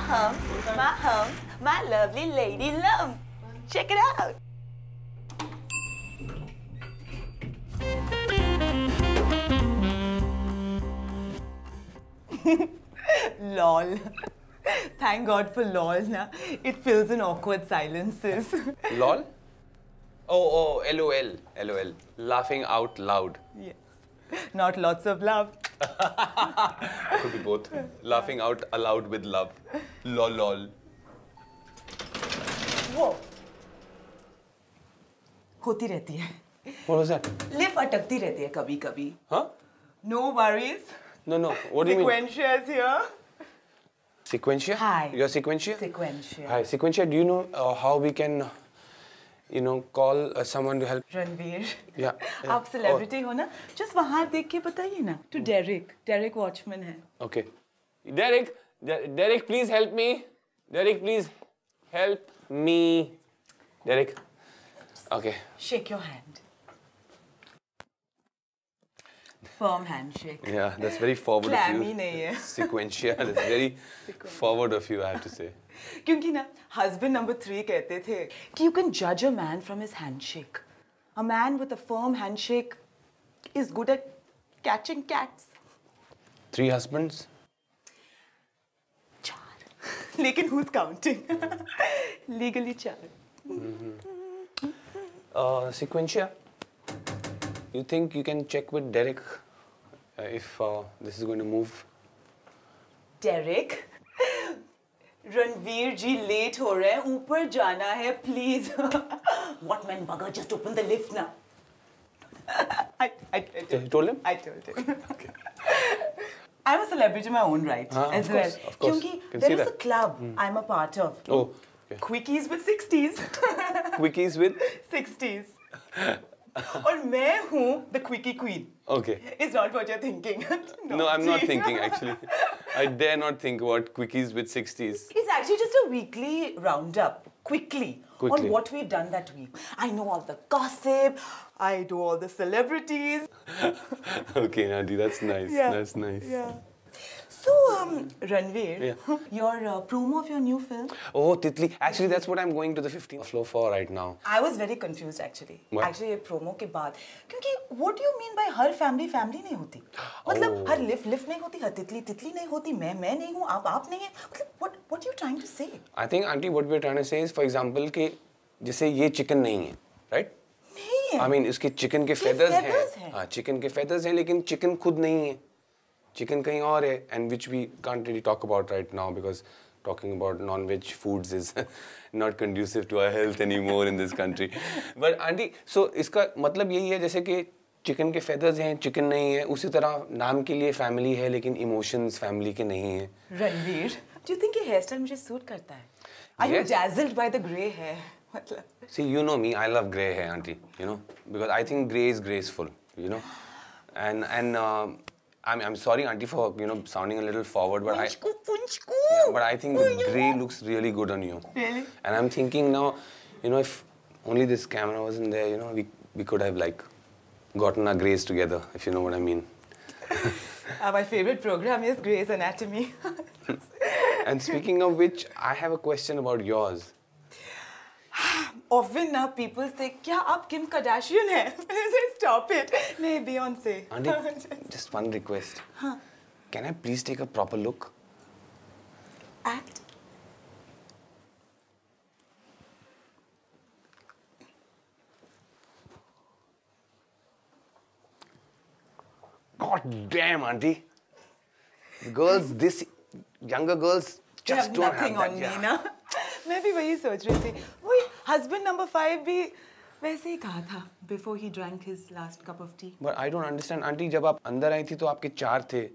my lovely lady lump. Check it out. Lol. Thank God for lol na. It fills in awkward silences. Lol? Oh, LOL. LOL. Laughing out loud. Yes. Not lots of love. Could be both. Laughing out aloud with love. Lol lol. Whoa. होती रहती है. What was that? Lift अटकती रहती है कभी-कभी. Huh? No worries. No. What do you mean? Sequentia is here. Sequentia? Hi. You're Sequentia? Sequentia. Hi, Sequentia. Do you know how we can, call someone to help? Ranveer. Yeah. आप celebrity हो ना? Just वहाँ देख के बताइए ना. To Derek. Derek Watchman है. Okay. Derek, please help me. Derek, please help me. Derek. Okay. Shake your hand. Firm handshake. Yeah, that's very forward of you. Clammy नहीं है. Sequentia. That's very forward of you, I have to say. क्योंकि ना husband number 3 कहते थे कि you can judge a man from his handshake. A man with a firm handshake is good at catching cats. 3 husbands? 4. लेकिन who's counting? Legally 4. Sequentia, you think you can check with Derek if this is going to move? Derek? Ranveer ji late हो रहे हैं, ऊपर जाना है, please. What man bugger, just open the lift now. You told him? I told him. Okay. I'm a celebrity in my own right as well. Of course. क्योंकि there is a club I'm a part of. Oh. Okay. Quickies with 60s. Quickies with? 60s. और मैं हूँ the quickie queen. Okay. It's not what you're thinking. No, I'm not thinking actually. I dare not think about quickies with 60s. It's actually just a weekly roundup, quickly, on what we've done that week. I know all the gossip. I do all the celebrities. Okay, Nadi, that's nice. Yeah. That's nice. Yeah. So, Ranveer, your promo of your new film? Oh, Titli. Actually, that's what I'm going to the 15th floor for right now. I was very confused actually. What? Actually, ये promo के बाद, क्योंकि what do you mean by her family नहीं होती? मतलब हर lift नहीं होती, हर तितली नहीं होती, मैं नहीं हूँ, आप नहीं हैं. मतलब what are you trying to say? I think, Auntie, what we're trying to say is, for example, कि जैसे ये chicken नहीं है, right? नहीं है. I mean, इसके chicken के feathers हैं. हाँ, chicken के feathers हैं, लेकिन chicken खुद नहीं है. Chicken कहीं और है, and which we can't really talk about right now because talking about non-veg foods is not conducive to our health anymore in this country. But Auntie, so इसका मतलब यही है जैसे कि chicken के feathers हैं, chicken नहीं है, उसी तरह नाम के लिए family है, लेकिन emotions family के नहीं हैं. Ranveer, do you think ये hairstyle मुझे suit करता है? Are you dazzled by the grey hair? मतलब. See, you know me, I love grey hair, Auntie. Because I think grey is graceful. And I'm sorry, Auntie, for sounding a little forward, but I think the grey looks really good on you. Really? And I'm thinking now, if only this camera wasn't there, we could have gotten our greys together, if you know what I mean. My favorite program is Grey's Anatomy. And speaking of which, I have a question about yours. Often now people say, क्या आप Kim Kardashian हैं? I say, stop it. नहीं, Beyonce. Auntie, just one request. Can I please take a proper look? Act. God damn, Auntie. Younger girls just don't have that. Nothing on me, ना? मैं भी वही सोच रही थी. वही husband number 5 भी वैसे ही कहा था before he drank his last cup of tea. But I don't understand, Auntie. जब आप अंदर आई थी तो आपके 4 थे.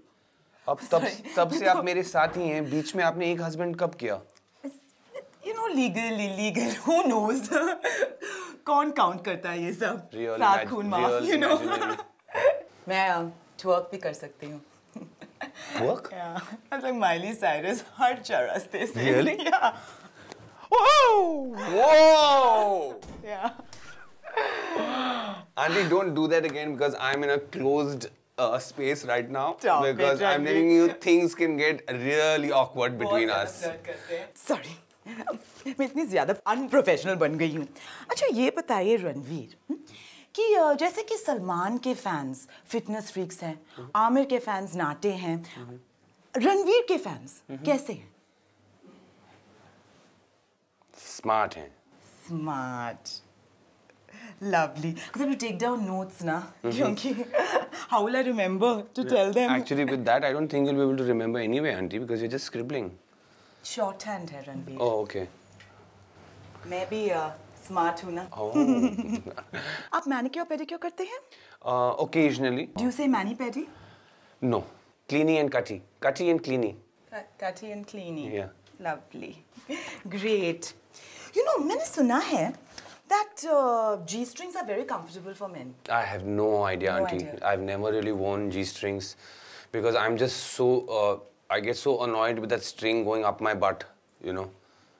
अब तब से आप मेरे साथ ही हैं. बीच में आपने एक husband कब किया? Legal, illegal. Who knows? कौन count करता है ये सब? सात खून माफ, मैं twerk भी कर सकती हूँ. Twerk? Yeah. I was like Miley Cyrus, हर रास्ते से. Really? Yeah. Whoa! Yeah. Auntie, don't do that again because I'm in a closed space right now because I'm telling you things can get really awkward between us. Sorry, मैं इतनी ज़्यादा unprofessional बन गई हूँ. अच्छा ये बताइए रणवीर कि जैसे कि सलमान के फैंस फिटनेस फ्रीक्स हैं, आमिर के फैंस नाटे हैं, रणवीर के फैंस कैसे हैं? Smart हैं. Smart. Lovely. I have to take down notes now. Kyunki, how will I remember to tell them? Actually, with that, I don't think you'll be able to remember anyway, auntie, because you're just scribbling. Shorthand है Ranveer. Oh, okay. मैं भी smart हूँ ना. Oh. आप manicure pedicure करते हैं? Occasionally. Do you say mani pedi? No. Cleany and cutty. Cutty and cleany. Cutty and cleany. Yeah. Lovely. Great. You know, मैंने सुना है that G-strings are very comfortable for men. I have no idea, auntie. I've never really worn G-strings because I'm just so, I get so annoyed with that string going up my butt, you know.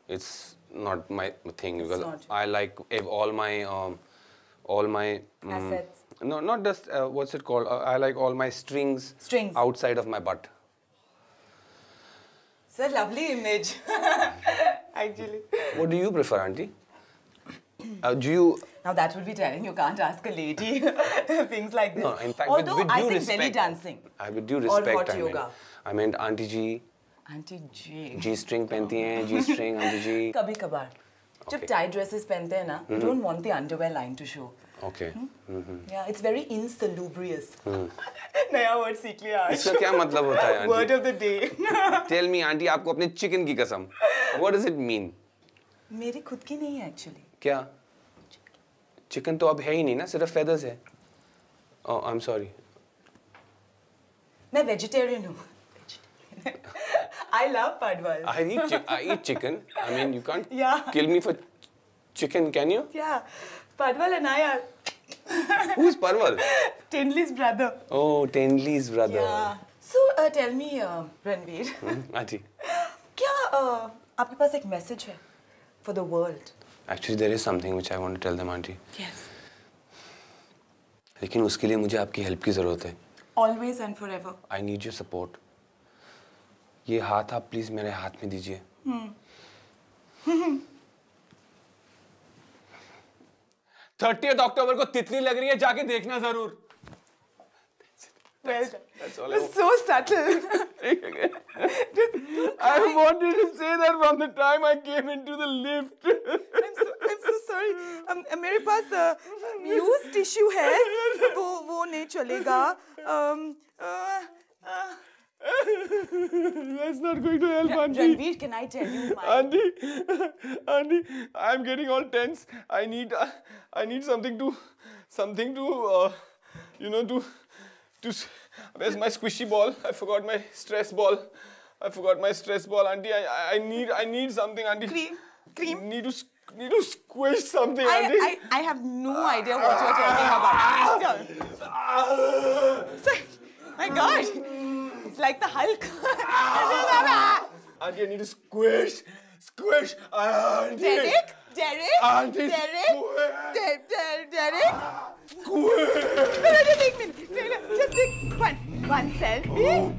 It's not my thing because I like all my assets. No, not just, what's it called? I like all my strings outside of my butt. It's a lovely image, actually. What do you prefer, auntie? Do you... Now that would be telling you can't ask a lady things like this. No, in fact, although with due I think respect, belly dancing. With due respect, or hot yoga. I meant Auntie G. Auntie G. G-string पहनती हैं, G-string, Auntie G. कभी कभार. जब tight dresses पहनते हैं ना, you don't want the underwear line to show. Okay. Yeah, it's very insalubrious. नया word सीख लिया आज. इसका क्या मतलब होता है, auntie? Word of the day. Tell me, auntie, आपको अपने chicken की कसम. What does it mean? मेरी खुद की नहीं है actually. क्या? Chicken तो अब है ही नहीं ना, सिर्फ feathers है. Oh, I'm sorry. मैं vegetarian हूँ. I love Padwal. I eat chicken. I mean, you can't kill me for chicken, can you? Yeah. Padwal and I are... Who's Parwal? Tenley's brother. Oh, Tenley's brother. Yeah. So, tell me, Ranveer. Auntie. क्या आपके पास एक message है for the world? Actually, there is something which I want to tell them, auntie. Yes. लेकिन उसके लिए मुझे आपकी help की ज़रूरत है. Always and forever. I need your support. ये हाथ आप प्लीज मेरे हाथ में दीजिए. 30th अक्टूबर को तितली लग रही है, जाके देखना जरूर. Well done. That's all. It's so subtle. I wanted to say that from the time I came into the lift. I'm so sorry. मेरे पास used tissue है. वो नहीं चलेगा. That's not going to help, auntie. Ranveer, can I tell you my... Auntie, I'm getting all tense. I need something to, you know, to. Where's my squishy ball? I forgot my stress ball. Auntie. I need something, auntie. Cream. Need to squish something, auntie. I have no idea what you're talking about. My God. It's like the Hulk. Auntie, I need to squish. Auntie. Derek? Auntie, Derek? Squish. Just take one selfie.